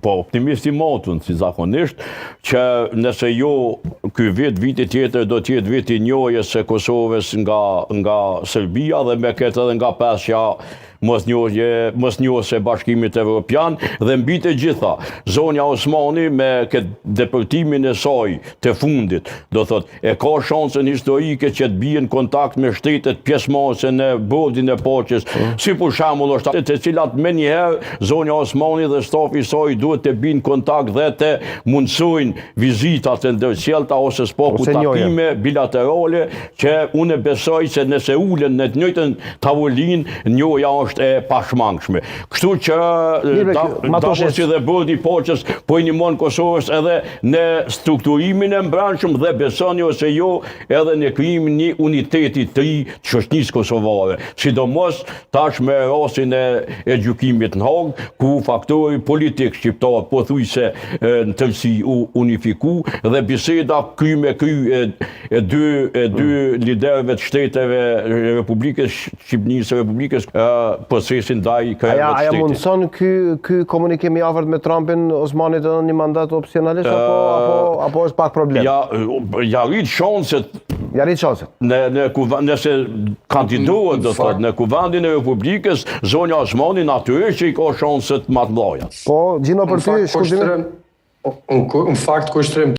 po optimist i motun, si zakonisht, që nëse jo ky viti tjetër do t'jetë viti njohjes së Kosovës nga Serbia dhe me këtë edhe nga pesja mosnjohëse Bashkimit Evropian dhe mbi të gjitha zonja Osmani me këtë depërtimin e saj të fundit, do thot, e ka shansën historike që të bie në kontakt me shtetet pjesëmarrëse në bordin e paqes, si për shembull është të cilat menjëherë zonja Osmani dhe stafi i saj duhet të binë kontakt dhe të mundsojnë vizitat e ndërqelta ose s'paku takime bilaterale që unë besoj se nëse ulen në të njëjtën tavolinë njohja është e pashmangshme. Kështu që Davosi dhe bordi i paqes po i ndihmon Kosovës edhe në strukturimin e mbrëmshëm dhe besoni ose jo edhe në krijimin një uniteti të ri të shoqënisë kosovare. Sidomos tash me rastin e gjykimit në Hag, ku faktori politik shqiptar pothuajse në tërësi u unifiku dhe biseda kry me kry e dy liderëve të shteteve Republikës Shqipërisë, Republikës procesin ndaj krejve të shtetit. Aja mundëson ky komunikim i afërt me Trumpin Osmanit edhe një mandat opsionalisht apo është pak problem? Ja rrit shanset. Ja rrit shanset. Nëse kandidohet, do thot, në kuvendin e Republikës, zonja Osmani natyrisht që i ka shanset më të mëdha. Po, Gjino për ty, në fakt kushtrim